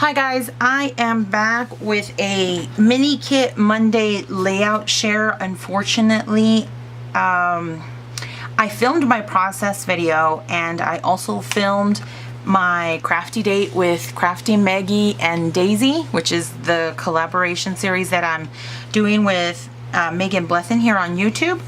Hi guys, I am back with a mini kit Monday layout share. Unfortunately, I filmed my process video and I also filmed my crafty date with Crafty Maggie and Daisy, which is the collaboration series that I'm doing with Megan Blethen here on YouTube.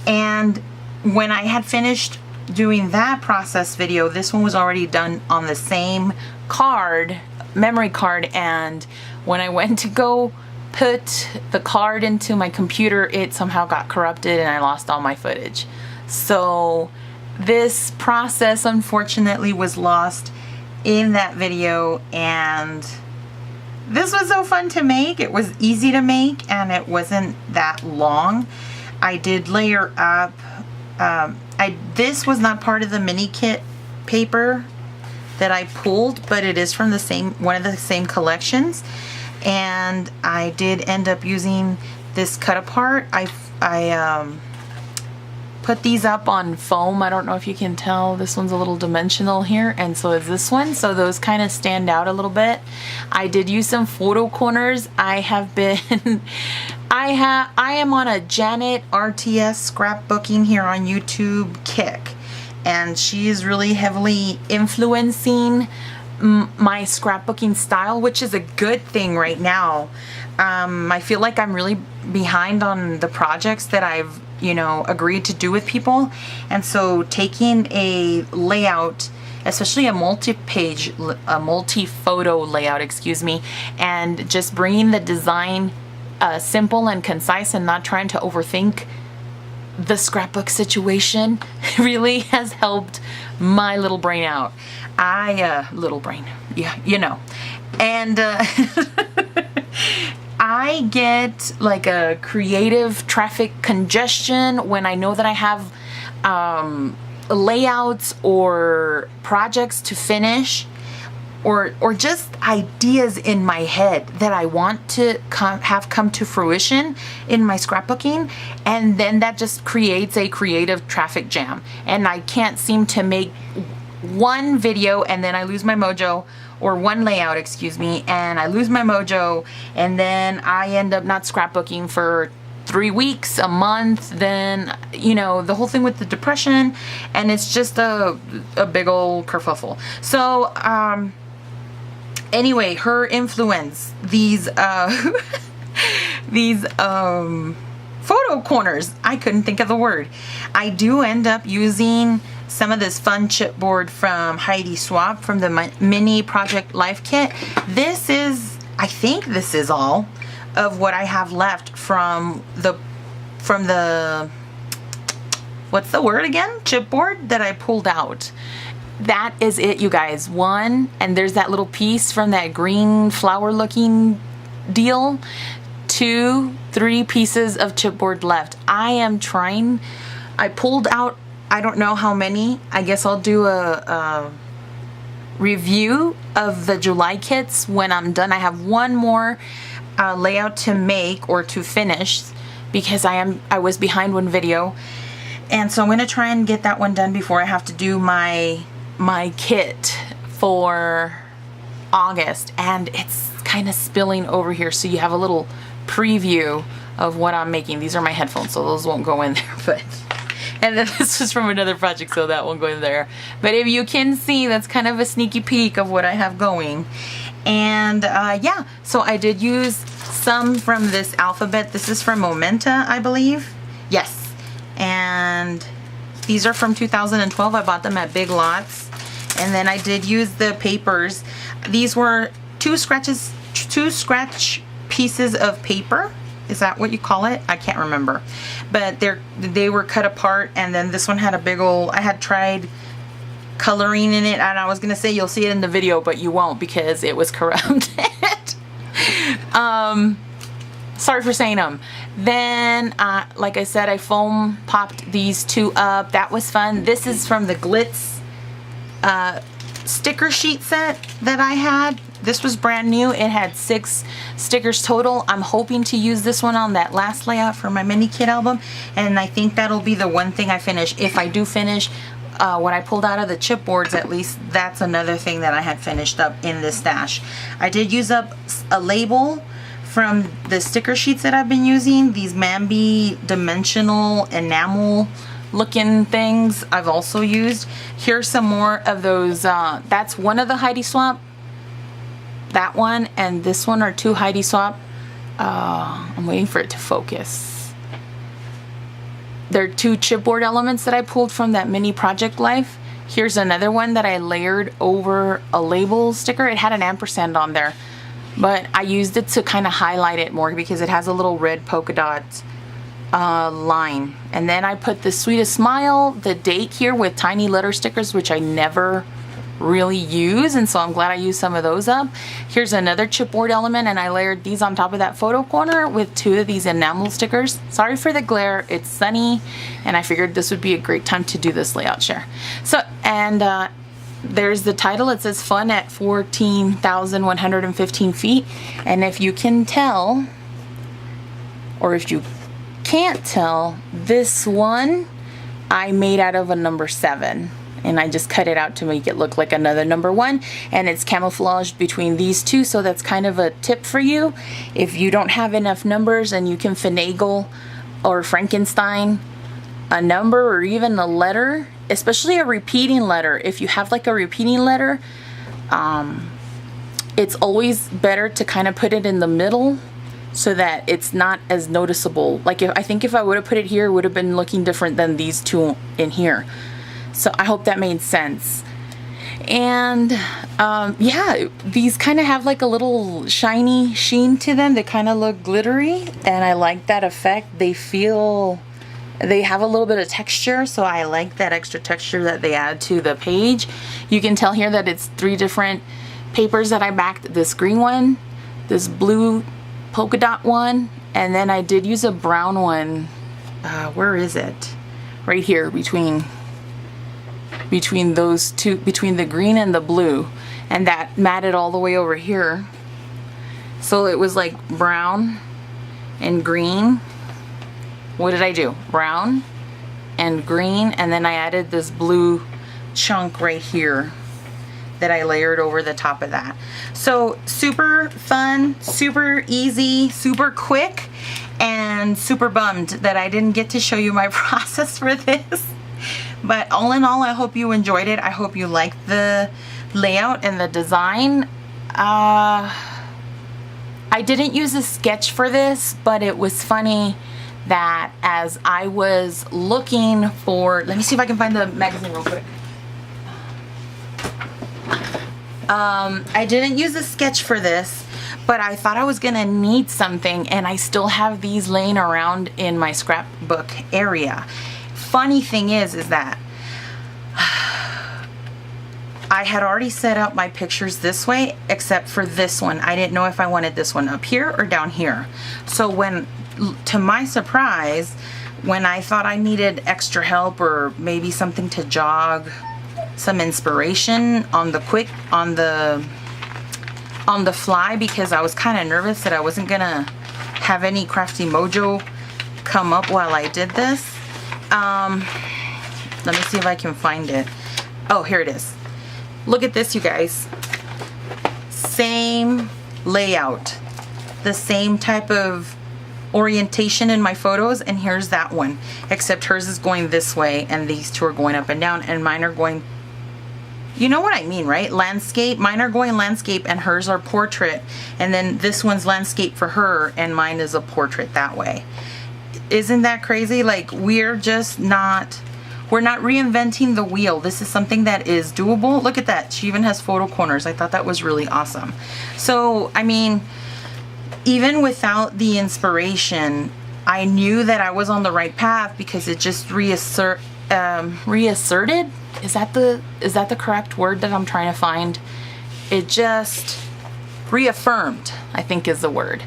And when I had finished doing that process video, this one was already done on the same card, memory card, and when I went to go put the card into my computer, it somehow got corrupted and I lost all my footage. So this process unfortunately was lost in that video, and this was so fun to make. It was easy to make and it wasn't that long. I did layer up. This was not part of the mini kit paper that I pulled, but it is from the same one of the same collections, and I did end up using this cut apart. I put these up on foam. I don't know if you can tell, this one's a little dimensional here, and so is this one, so those kind of stand out a little bit. I did use some photo corners. I have been I am on a Janet RTS scrapbooking here on YouTube kick, and she is really heavily influencing my scrapbooking style, which is a good thing right now. I feel like I'm really behind on the projects that I've, agreed to do with people, and so taking a layout, especially a multi-photo layout, and just bringing the design simple and concise and not trying to overthink the scrapbook situation really has helped my little brain out. Little brain, yeah, and I get like a creative traffic congestion when I know that I have layouts or projects to finish, or just ideas in my head that I want to have come to fruition in my scrapbooking, and then that just creates a creative traffic jam, and I can't seem to make one video and then I lose my mojo, or one layout, and I lose my mojo, and then I end up not scrapbooking for 3 weeks, a month, then, the whole thing with the depression, and it's just a big old kerfuffle. So, anyway, her influence, these photo corners, I couldn't think of the word. I do end up using some of this fun chipboard from Heidi Swapp from the mini project life kit. I think this is all of what I have left from the what's the word again? Chipboard that I pulled out. That is it, you guys. One, and there's that little piece from that green flower looking deal. 2, 3 pieces of chipboard left. I pulled out, I don't know how many. I guess I'll do a review of the July kits when I'm done. I have one more layout to make or to finish because I was behind one video, and so I'm going to try and get that one done before I have to do my kit for August, and it's kind of spilling over here, so you have a little preview of what I'm making. These are my headphones, so those won't go in there, but and then this was from another project, so that won't go in there. But if you can see, that's kind of a sneaky peek of what I have going. And yeah, so I did use some from this alphabet. This is from Momenta, I believe. Yes. And these are from 2012. I bought them at Big Lots. And then I did use the papers. These were two scratch pieces of paper. Is that what you call it? I can't remember. But they were cut apart, and then this one had a big old, I had tried coloring in it, and I was gonna say you'll see it in the video, but you won't because it was corrupted. Sorry for saying them. Then, like I said, I foam popped these 2 up. That was fun. This is from the Glitz sticker sheet set that I had. This was brand new. It had 6 stickers total. I'm hoping to use this one on that last layout for my mini kit album, and I think that'll be the one thing I finish. If I do finish, what I pulled out of the chipboards, at least that's another thing that I had finished up in this stash. I did use up a label from the sticker sheets that I've been using. These Mambi dimensional enamel looking things I've also used. Here's some more of those. That's one of the Heidi Swapp. That one and this one are two Heidi Swapp. I'm waiting for it to focus. They're two chipboard elements that I pulled from that mini Project Life. Here's another one that I layered over a label sticker. It had an ampersand on there, but I used it to kind of highlight it more because it has a little red polka dot line. And then I put the Sweetest Smile, the date here with tiny letter stickers, which I never really use, and so I'm glad I used some of those up. Here's another chipboard element, and I layered these on top of that photo corner with two of these enamel stickers. Sorry for the glare, it's sunny, and I figured this would be a great time to do this layout share. So, and there's the title. It says Fun at 14,115 feet, and if you can tell, or if you can't tell, this one I made out of a number 7. And I just cut it out to make it look like another number 1, and it's camouflaged between these two, so that's kind of a tip for you. If you don't have enough numbers and you can finagle or Frankenstein a number or even a letter, especially a repeating letter. If you have like a repeating letter, it's always better to kind of put it in the middle so that it's not as noticeable. Like I think if I would have put it here, it would have been looking different than these two in here. So I hope that made sense. And yeah, these kind of have like a little shiny sheen to them. They kind of look glittery, and I like that effect. They have a little bit of texture, so I like that extra texture that they add to the page. You can tell here that it's 3 different papers that I backed. This green one, this blue polka dot one, and then I did use a brown one. Where is it? Right here between those two, between the green and the blue, and that matted all the way over here. So it was like brown and green. What did I do? Brown and green, and then I added this blue chunk right here that I layered over the top of that. So super fun, super easy, super quick, and super bummed that I didn't get to show you my process for this. But all in all, I hope you enjoyed it. I hope you liked the layout and the design. I didn't use a sketch for this, but it was funny that as I was looking for, let me see if I can find the magazine real quick. I didn't use a sketch for this, but I thought I was gonna need something, and I still have these laying around in my scrapbook area. Funny thing is that I had already set up my pictures this way, except for this one. I didn't know if I wanted this one up here or down here. So when, to my surprise, when I thought I needed extra help or maybe something to jog some inspiration on the fly, because I was kind of nervous that I wasn't gonna have any Crafty Mojo come up while I did this. Let me see if I can find it. Oh, here it is. Look at this, you guys. Same layout, the same type of orientation in my photos, and here's that one, except hers is going this way and these two are going up and down, and mine are going, you know what I mean, right? Landscape. Mine are going landscape and hers are portrait, and then this one's landscape for her and mine is a portrait that way. Isn't that crazy? Like, we're not reinventing the wheel. This is something that is doable. Look at that. She even has photo corners. I thought that was really awesome. So, I mean, even without the inspiration, I knew that I was on the right path because it just reasserted. Is that the correct word that I'm trying to find? It just reaffirmed, I think is the word,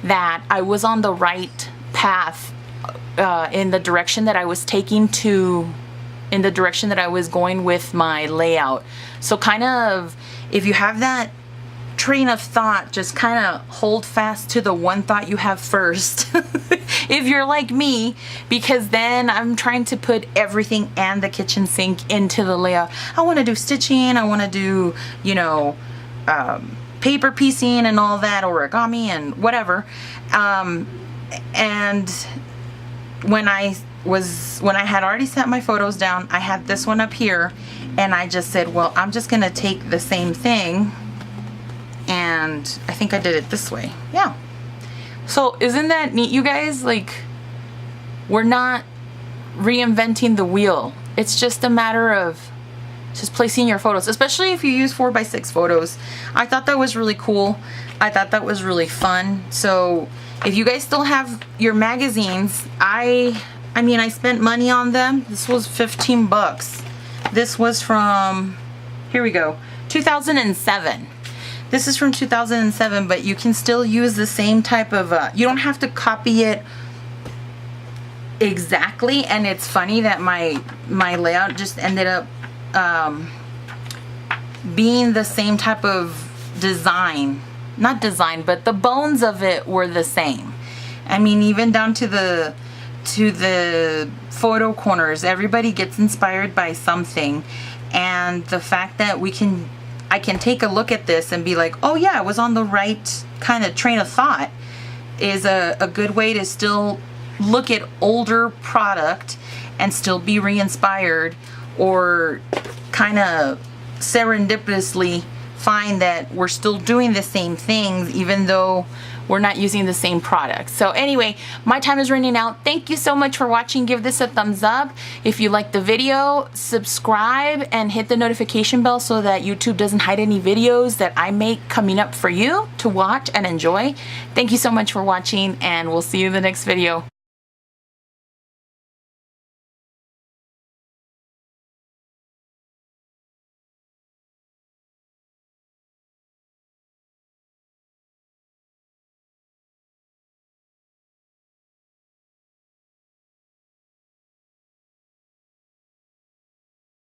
that I was on the right path in the direction that I was taking in the direction that I was going with my layout. So kind of, if you have that train of thought, just kind of hold fast to the one thought you have first if you're like me, because then I'm trying to put everything and the kitchen sink into the layout. I want to do stitching, I want to do, you know, paper piecing and all that, origami and whatever. And when I had already set my photos down, I had this one up here, and I just said, well, I'm just gonna take the same thing, and I think I did it this way. Yeah. So isn't that neat, you guys? Like, we're not reinventing the wheel. It's just a matter of just placing your photos, especially if you use 4x6 photos. I thought that was really cool. I thought that was really fun. So if you guys still have your magazines, I mean, I spent money on them. This was 15 bucks. This was from, here we go, 2007. This is from 2007, but you can still use the same type of, you don't have to copy it exactly. And it's funny that my layout just ended up being the same type of design. Not design, but the bones of it were the same. I mean, even down to the photo corners, everybody gets inspired by something. And the fact that I can take a look at this and be like, oh yeah, I was on the right kind of train of thought, is a good way to still look at older product and still be re-inspired, or kind of serendipitously find that we're still doing the same things even though we're not using the same product. So anyway, my time is running out. Thank you so much for watching. Give this a thumbs up. If you like the video, subscribe and hit the notification bell so that YouTube doesn't hide any videos that I make coming up for you to watch and enjoy. Thank you so much for watching, and we'll see you in the next video.